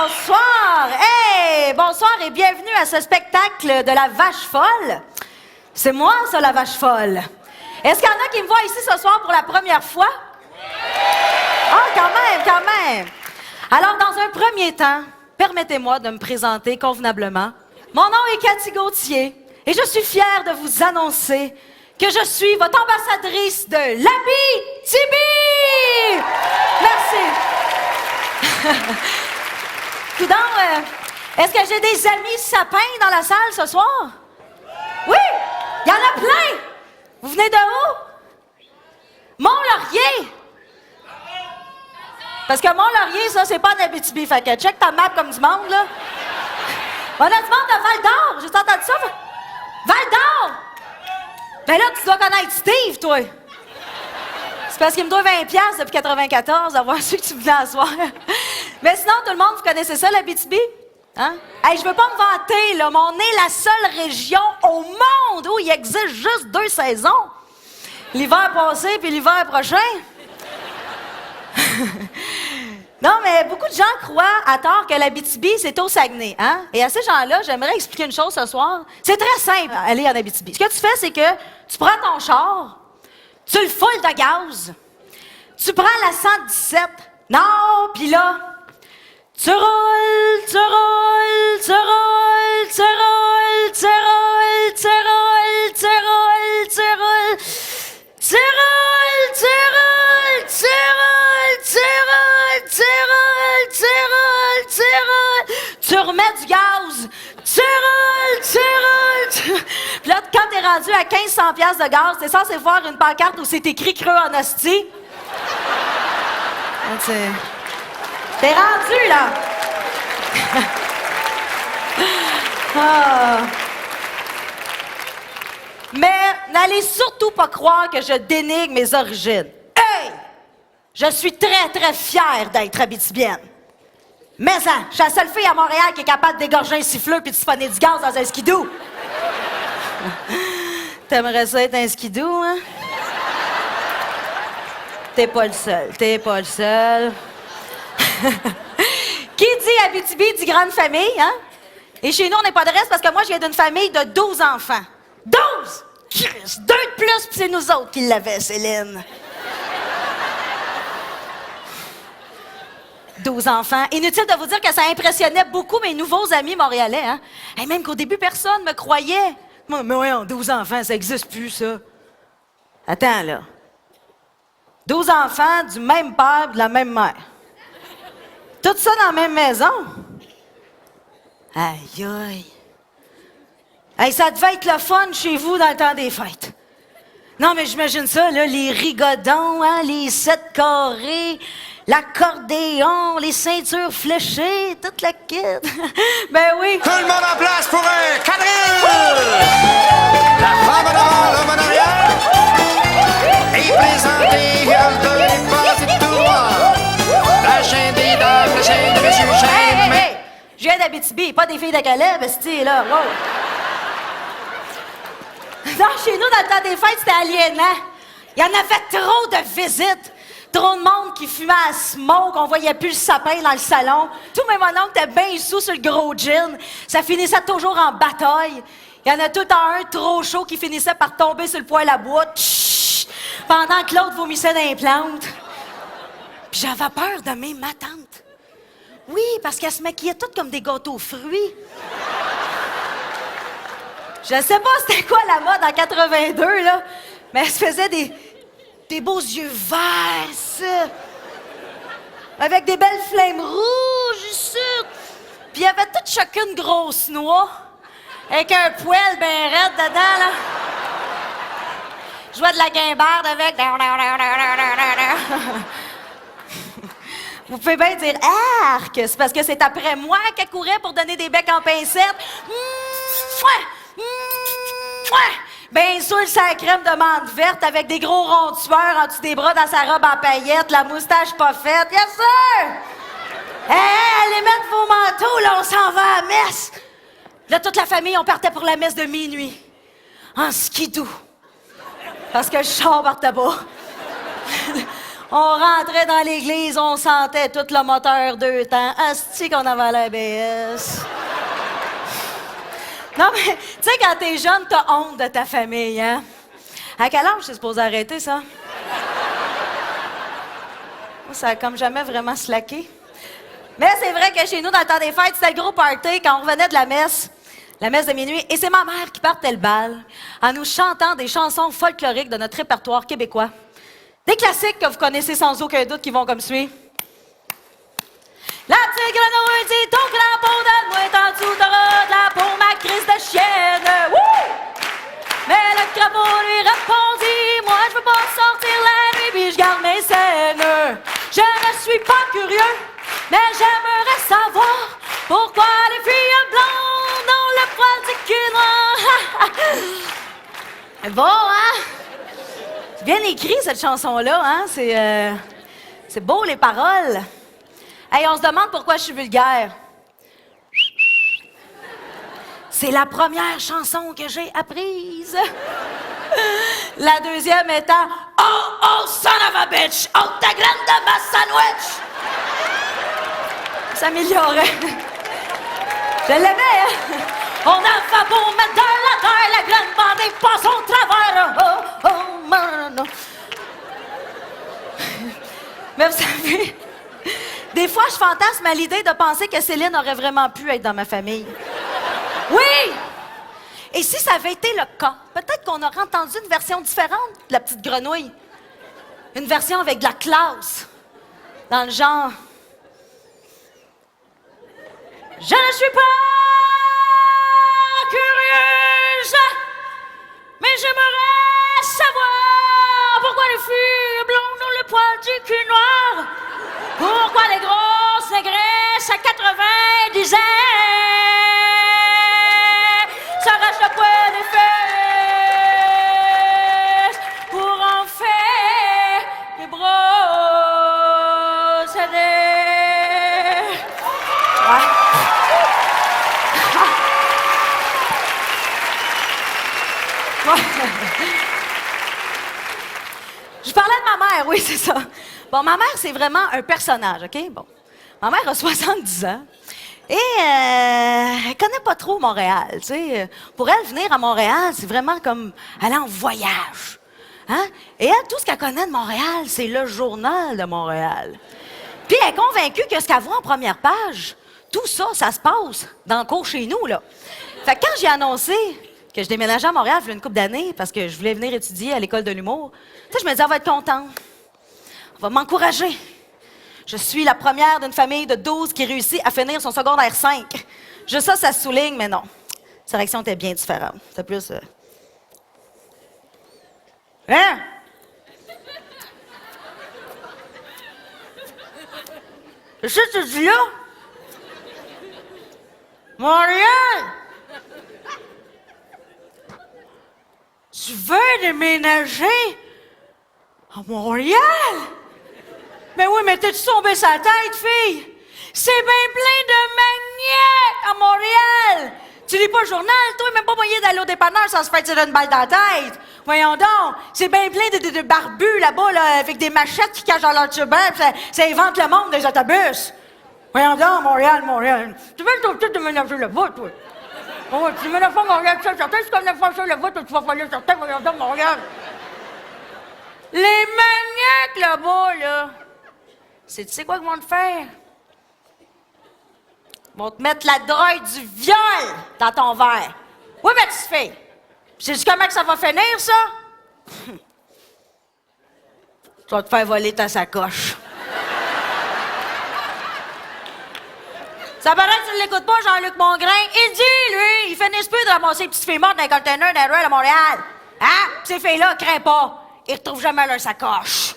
Bonsoir! Hey! Bonsoir et bienvenue à ce spectacle de la vache folle. C'est moi, ça, la vache folle. Est-ce qu'il y en a qui me voient ici ce soir pour la première fois? Ah, quand même! Alors, dans un premier temps, permettez-moi de me présenter convenablement. Mon nom est Cathy Gauthier et je suis fière de vous annoncer que je suis votre ambassadrice de l'Abitibi! Merci! Tout donc, est-ce que j'ai des amis sapins dans la salle ce soir? Oui! Il y en a plein! Vous venez de où? Mont-Laurier! Parce que Mont-Laurier, ça, c'est pas en Abitibi. Fait que check ta map comme du monde, là. On a du monde de Val-d'Or! J'ai entendu ça? Val-d'Or! Ben là, tu dois connaître Steve, toi! C'est parce qu'il me doit 20$ depuis 94 d'avoir su que tu venais à soir. Mais sinon, tout le monde, vous connaissez ça, l'Abitibi? Hein? Hey, je veux pas me vanter, là, mais on est la seule région au monde où il existe juste 2 saisons. L'hiver passé puis l'hiver prochain. Non, mais beaucoup de gens croient à tort que l'Abitibi, c'est au Saguenay. Hein? Et à ces gens-là, j'aimerais expliquer une chose ce soir. C'est très simple, aller en Abitibi. Ce que tu fais, c'est que tu prends ton char, tu le foules de gaz, tu prends la 117, non, puis là, tu roules, tu roules, tu roules, tu roules, tu roules, tu roules, tu roules, tu roules, tu roules, tu roules, tu roules, tu roules, tu roules, tu roules, tu roules, tu remets du gaz, tu roules, tu roules, tu... Puis là, quand t'es rendu à 1500$ de gaz, t'es censé voir une pancarte où c'est écrit creux en hostie. T'es rendu, là! Ah. Mais n'allez surtout pas croire que je dénigre mes origines. Hey! Je suis très, très fière d'être abitibienne. Mais ça, je suis la seule fille à Montréal qui est capable d'égorger un siffleux puis de siphonner du gaz dans un skidoo. T'aimerais ça être un skidoo, hein? T'es pas le seul, t'es pas le seul. Qui dit Abitibi dit grande famille, hein? Et chez nous, on n'est pas de reste parce que moi, je viens d'une famille de 12 enfants. 12! Chris, 2 de plus, puis c'est nous autres qui l'avaient, Céline. 12 enfants. Inutile de vous dire que ça impressionnait beaucoup mes nouveaux amis montréalais, hein? Et même qu'au début, personne me croyait. Mais voyons, 12 enfants, ça n'existe plus, ça. Attends, là. 12 enfants du même père et de la même mère. Tout ça dans la même maison? Aïe, aïe. Hey, ça devait être le fun chez vous dans le temps des fêtes. Non, mais j'imagine ça, là, les rigodons, hein, les 7 carrés, l'accordéon, les ceintures fléchées, toute la kit. Ben oui. Tout le monde en place pour un quadrille! La femme en avant, l'homme en arrière. Et présentez, de passer tout droit. La chaîne des dames, la chaîne de messieurs, chaîne de main. Hey! Je viens d'Abitibi, pas des filles de Calais, bestie, là. Wow. Non, chez nous, dans le temps des fêtes, c'était aliénant. Il y en avait trop de visites. Trop de monde qui fumait à smoke, on voyait plus le sapin dans le salon. Tout même mon oncle était bien sous sur le gros gin. Ça finissait toujours en bataille. Il y en a tout le temps un trop chaud qui finissait par tomber sur le poêle à bois. Tch, pendant que l'autre vomissait dans les plantes. Puis j'avais peur de ma tante. Oui, parce qu'elle se maquillait toutes comme des gâteaux aux fruits. Je sais pas c'était quoi la mode en 82, là, mais elle se faisait des beaux yeux verts, ça. Avec des belles flammes rouges, ici. Puis il y avait toute chacune grosse noix, avec un poêle bien raide dedans, là. Je jouais de la guimbarde avec... Vous pouvez bien dire « Arc! » C'est parce que c'est après moi qu'elle courait pour donner des becs en pincette. Bien sûr, c'est la crème de menthe verte avec des gros ronds tueurs en dessous des bras dans sa robe en paillettes, la moustache pas faite. Yes, sir! Allez mettre vos manteaux, là, on s'en va à la messe. Là, toute la famille, on partait pour la messe de minuit. En skidoo. Parce que le char partait pas. On rentrait dans l'église, on sentait tout le moteur 2 temps. Asti qu'on avait l'air BS. Non, mais, tu sais, quand t'es jeune, t'as honte de ta famille, hein? À quel âge c'est supposé arrêter, ça? Moi, ça a comme jamais vraiment slacké. Mais c'est vrai que chez nous, dans le temps des fêtes, c'était le gros party quand on revenait de la messe de minuit. Et c'est ma mère qui partait le bal en nous chantant des chansons folkloriques de notre répertoire québécois. Des classiques que vous connaissez sans aucun doute qui vont comme suit. La petite grenouille dit ton crapaud, donne-moi en dessous, t'auras de la peau, ma crise de chienne. Wouh! Mais le crapaud lui répondit, moi je veux pas sortir la nuit, puis je garde mes scènes. Je ne suis pas curieux, mais j'aimerais savoir pourquoi les filles blondes ont le poil du cul noir. C'est bon, hein? C'est bien écrit, cette chanson-là, hein? C'est beau, les paroles. Hey, on se demande pourquoi je suis vulgaire. C'est la première chanson que j'ai apprise. La deuxième étant « Oh, oh, son of a bitch! Oh, ta graine de ma sandwich! » Ça s'améliorait. Je l'aimais, hein? On a fait pour mettre de la terre, la graine bandée passe au travers. Oh, oh, man. Mais vous savez, des fois, je fantasme à l'idée de penser que Céline aurait vraiment pu être dans ma famille. Oui! Et si ça avait été le cas, peut-être qu'on aurait entendu une version différente de la petite grenouille. Une version avec de la classe. Dans le genre... Je ne suis pas curieuse, mais j'aimerais savoir pourquoi les filles blondes ont le poil du cul noir. Pourquoi les grosses négresses à 90 ans s'arrachent le poil des fesses pour en faire des brosses à dents. Ouais. Je parlais de ma mère, oui, c'est ça. Bon, ma mère, c'est vraiment un personnage, OK? Bon. Ma mère a 70 ans et elle connaît pas trop Montréal, tu sais. Pour elle, venir à Montréal, c'est vraiment comme aller en voyage. Hein? Et elle, tout ce qu'elle connaît de Montréal, c'est le journal de Montréal. Puis elle est convaincue que ce qu'elle voit en première page, tout ça, ça se passe dans le cours chez nous, là. Fait que quand j'ai annoncé que je déménageais à Montréal il y a une couple d'années parce que je voulais venir étudier à l'école de l'humour, tu sais, je me disais, elle va être contente. On va m'encourager. Je suis la première d'une famille de 12 qui réussit à finir son secondaire 5. Juste ça, ça se souligne, mais non. Sa réaction était bien différente. C'était plus... Hein? Qu'est-ce que tu dis là? Montréal! Tu veux déménager à Montréal? Mais oui, mais t'es-tu tombé sa tête, fille? C'est bien plein de maniaques à Montréal! Tu lis pas le journal, toi, même pas moyen d'aller au dépanneur sans se faire tirer une balle dans la tête! Voyons donc! C'est bien plein de barbus là-bas, là, avec des machettes qui cachent dans leur turbin, pis ça invente le monde des autobus! Voyons donc, Montréal! Tu veux peut-être déménager là-bas, toi? Oh, tu me l'as fait Montréal, ça, certain, si tu connais pas ça là-bas, tu vas falloir certain, voyons donc, Montréal! Les maniaques là-bas, là, tu sais quoi qu'ils vont te faire? Ils vont te mettre la drogue du viol dans ton verre. Oui, ma petite fille. Sais-tu comment que ça va finir, ça? Tu vas te faire voler ta sacoche. Ça paraît que tu ne l'écoutes pas, Jean-Luc Mongrain. Il dit, lui, il finit plus de ramasser les petites filles mortes dans les containers d'un à Montréal. Hein? Ces filles-là, crains pas. Ils retrouvent jamais leur sacoche.